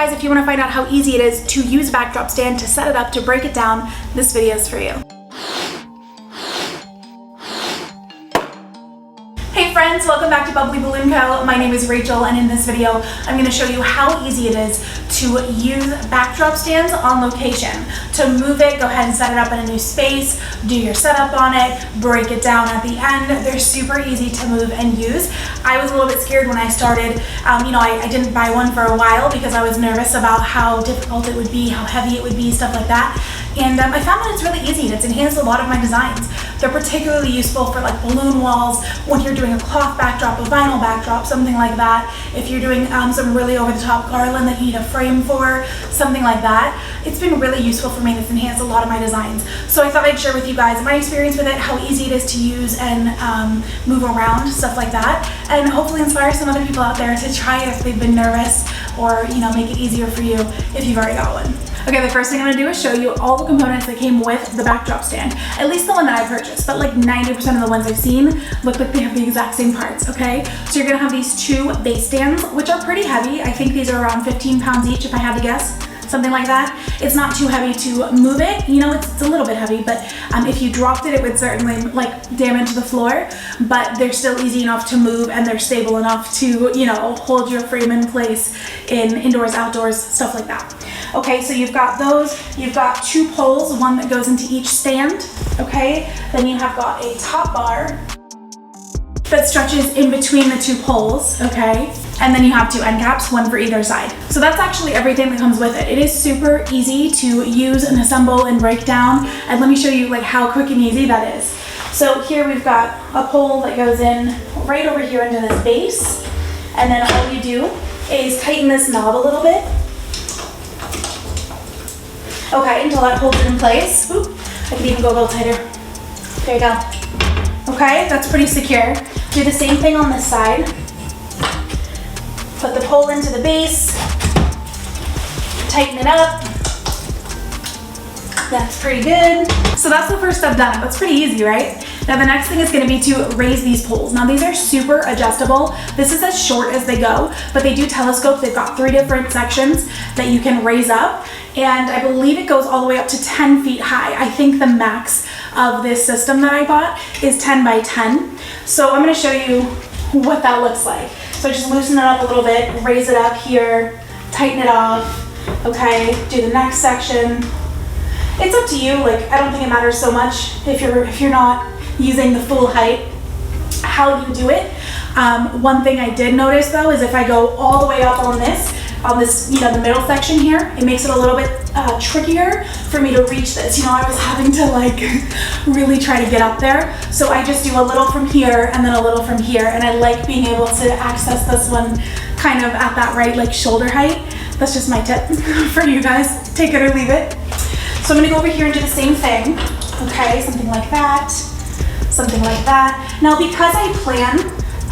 guys, if you want to find out how easy it is to use a backdrop stand, to set it up, to break it down, this video is for you. Hey friends, welcome back to Bubbly Balloon Co. My name is Rachel, and in this video I'm going to show you how easy it is to use backdrop stands on location. To move it, go ahead and set it up in a new space, do your setup on it, break it down at the end. They're super easy to move and use. I was a little bit scared when I started. I didn't buy one for a while because I was nervous about how difficult it would be, how heavy it would be, stuff like that. And I found that it's really easy and it's enhanced a lot of my designs. They're particularly useful for like balloon walls, when you're doing a cloth backdrop, a vinyl backdrop, something like that. If you're doing some really over-the-top garland that you need a frame for, something like that. It's been really useful for me and it's enhanced a lot of my designs. So I thought I'd share with you guys my experience with it, how easy it is to use and move around, stuff like that. And hopefully inspire some other people out there to try it if they've been nervous, or make it easier for you if you've already got one. Okay, the first thing I'm gonna do is show you all the components that came with the backdrop stand. At least the one that I purchased, but like 90% of the ones I've seen look like they have the exact same parts, okay? So you're gonna have these two base stands, which are pretty heavy. I think these are around 15 pounds each if I had to guess, something like that. It's not too heavy to move it, it's a little bit heavy, but if you dropped it, it would certainly damage the floor, but they're still easy enough to move and they're stable enough to, hold your frame in place in indoors, outdoors, stuff like that. Okay, so you've got those. You've got two poles, one that goes into each stand, okay? Then you have got a top bar that stretches in between the two poles, okay? And then you have two end caps, one for either side. So that's actually everything that comes with it. It is super easy to use and assemble and break down. And let me show you how quick and easy that is. So here we've got a pole that goes in right over here into this base. And then all you do is tighten this knob a little bit. Okay, until that holds it in place. Oop, I can even go a little tighter. There you go. Okay, that's pretty secure. Do the same thing on this side. Put the pole into the base, tighten it up. That's pretty good. So that's the first step done. That's pretty easy, right? Now the next thing is going to be to raise these poles. Now these are super adjustable. This is as short as they go, but they do telescope. They've got 3 different sections that you can raise up, and I believe it goes all the way up to 10 feet high. I think the max of this system that I bought is 10 by 10. So I'm going to show you what that looks like. So just loosen it up a little bit, raise it up here, tighten it off, okay, do the next section. It's up to you, I don't think it matters so much if you're not using the full height, how you do it. One thing I did notice though is if I go all the way up on this, the middle section here, it makes it a little bit trickier for me to reach this. I was having to really try to get up there. So I just do a little from here and then a little from here, and I like being able to access this one kind of at that right shoulder height. That's just my tip for you guys. Take it or leave it. So I'm gonna go over here and do the same thing. Okay, something like that, something like that. Now because I plan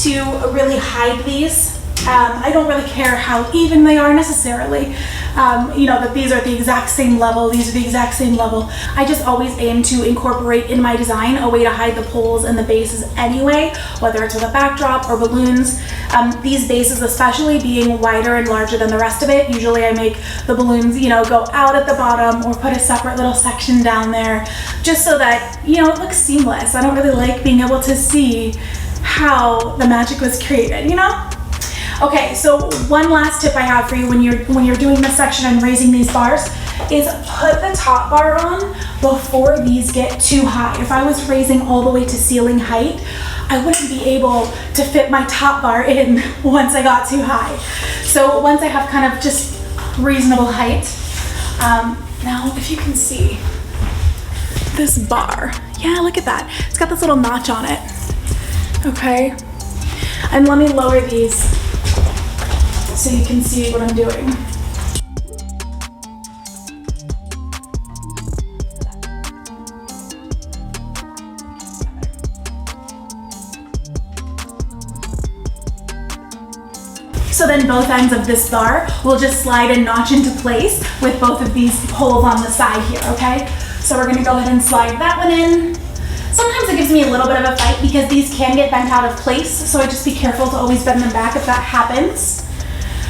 to really hide these, I don't really care how even they are necessarily, that these are the exact same level, these are the exact same level. I just always aim to incorporate in my design a way to hide the poles and the bases anyway, whether it's with a backdrop or balloons. These bases especially being wider and larger than the rest of it, usually I make the balloons, go out at the bottom or put a separate little section down there, just so that, it looks seamless. I don't really like being able to see how the magic was created, Okay, so one last tip I have for you when you're doing this section and raising these bars is put the top bar on before these get too high. If I was raising all the way to ceiling height, I wouldn't be able to fit my top bar in once I got too high. So once I have kind of just reasonable height, now if you can see this bar, yeah, look at that. It's got this little notch on it, okay? And let me lower these so you can see what I'm doing. So then both ends of this bar will just slide and notch into place with both of these holes on the side here, okay? So we're gonna go ahead and slide that one in. Sometimes it gives me a little bit of a fight because these can get bent out of place, so I just be careful to always bend them back if that happens.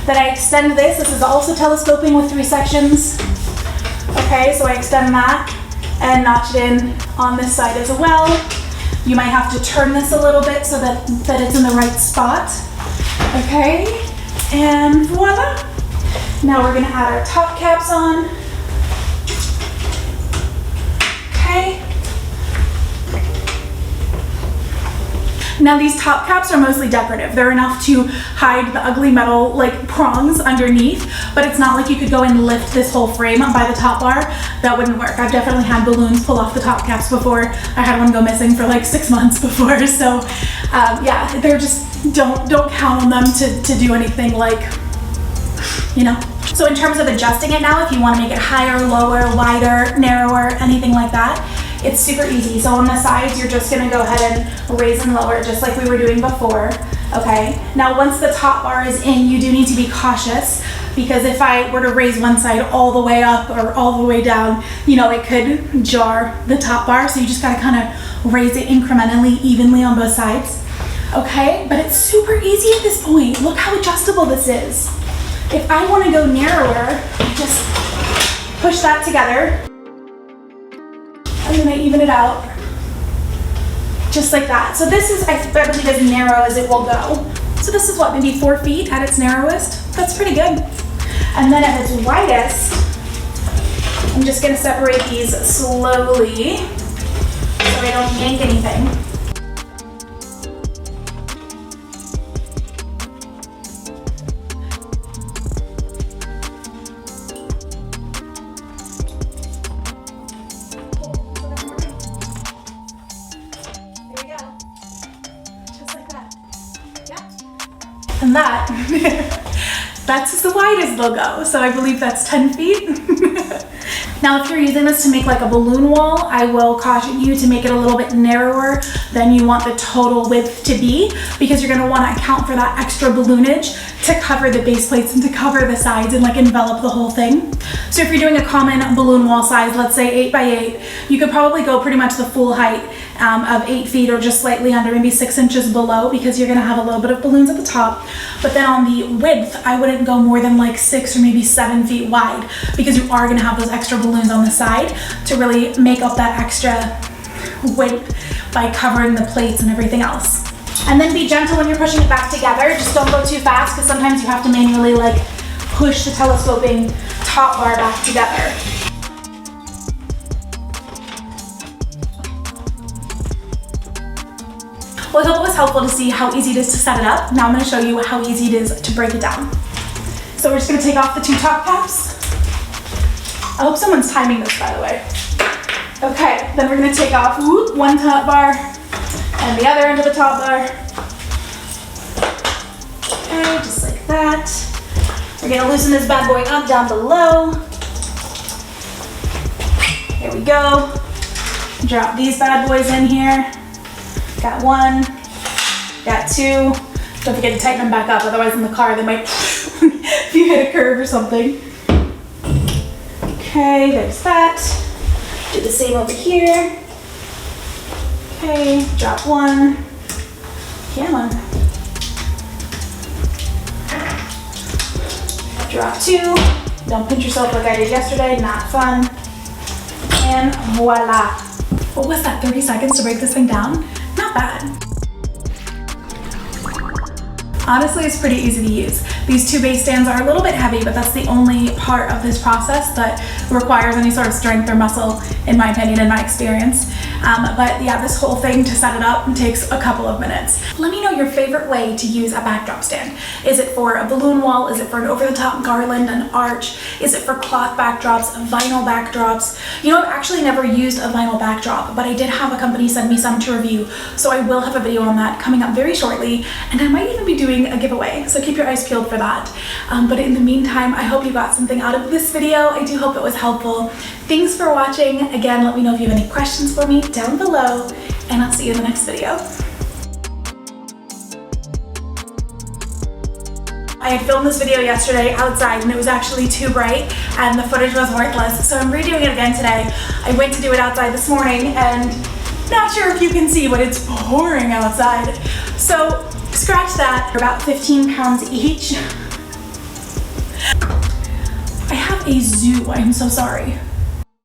Then I extend this. This is also telescoping with 3 sections. Okay, so I extend that and notch it in on this side as well. You might have to turn this a little bit so that it's in the right spot. Okay, and voila. Now we're gonna add our top caps on. Okay. Now these top caps are mostly decorative. They're enough to hide the ugly metal like prongs underneath, but it's not like you could go and lift this whole frame by the top bar. That wouldn't work. I've definitely had balloons pull off the top caps before. I had one go missing for like 6 months before. So yeah, they're just, don't count on them to do anything like, you know. So in terms of adjusting it now, if you want to make it higher, lower, wider, narrower, anything like that, it's super easy. So on the sides, you're just gonna go ahead and raise and lower just like we were doing before, okay? Now once the top bar is in, you do need to be cautious because if I were to raise one side all the way up or all the way down, you know, it could jar the top bar. So you just gotta kind of raise it incrementally, evenly on both sides, okay? But it's super easy at this point. Look how adjustable this is. If I wanna go narrower, I just push that together. And then I even it out, just like that. So this is, I believe, as narrow as it will go. So this is what, maybe 4 feet at its narrowest? That's pretty good. And then at its widest, I'm just gonna separate these slowly so I don't yank anything. And that's the widest they'll go. So I believe that's 10 feet. Now, if you're using this to make like a balloon wall, I will caution you to make it a little bit narrower than you want the total width to be, because you're gonna wanna account for that extra balloonage to cover the base plates and to cover the sides and like envelop the whole thing. So if you're doing a common balloon wall size, let's say 8 by 8, you could probably go pretty much the full height of 8 feet or just slightly under, maybe 6 inches below, because you're gonna have a little bit of balloons at the top. But then on the width, I wouldn't go more than like 6 or maybe 7 feet wide, because you are gonna have those extra balloons on the side to really make up that extra width by covering the plates and everything else. And then be gentle when you're pushing it back together. Just don't go too fast, because sometimes you have to manually like push the telescoping top bar back together. Well, I hope it was helpful to see how easy it is to set it up. Now I'm going to show you how easy it is to break it down. So we're just going to take off the 2 top caps. I hope someone's timing this, by the way. Okay, then we're going to take off one top bar and the other end of the top bar. Okay, just like that. We're going to loosen this bad boy up down below. There we go. Drop these bad boys in here. Got 1, got 2. Don't forget to tighten them back up, otherwise in the car they might if you hit a curve or something. Okay, there's that. Do the same over here. Okay, drop 1. Come on. Drop 2. Don't pinch yourself like I did yesterday, not fun. And voila. What was that, 30 seconds to break this thing down? Not bad. Honestly, it's pretty easy to use. These 2 base stands are a little bit heavy, but that's the only part of this process that requires any sort of strength or muscle, in my opinion, in my experience. But yeah, this whole thing to set it up takes a couple of minutes. Let me know your favorite way to use a backdrop stand. Is it for a balloon wall? Is it for an over-the-top garland, an arch? Is it for cloth backdrops, vinyl backdrops? You know, I've actually never used a vinyl backdrop, but I did have a company send me some to review, so I will have a video on that coming up very shortly, and I might even be doing a giveaway, so keep your eyes peeled for that. But in the meantime, I hope you got something out of this video. I do hope it was helpful. Thanks for watching. Again, let me know if you have any questions for me down below, and I'll see you in the next video. I had filmed this video yesterday outside and it was actually too bright and the footage was worthless, so I'm redoing it again today. I went to do it outside this morning and not sure if you can see, but it's pouring outside. So scratch that. They're about 15 pounds each. I have a zoo. I'm so sorry.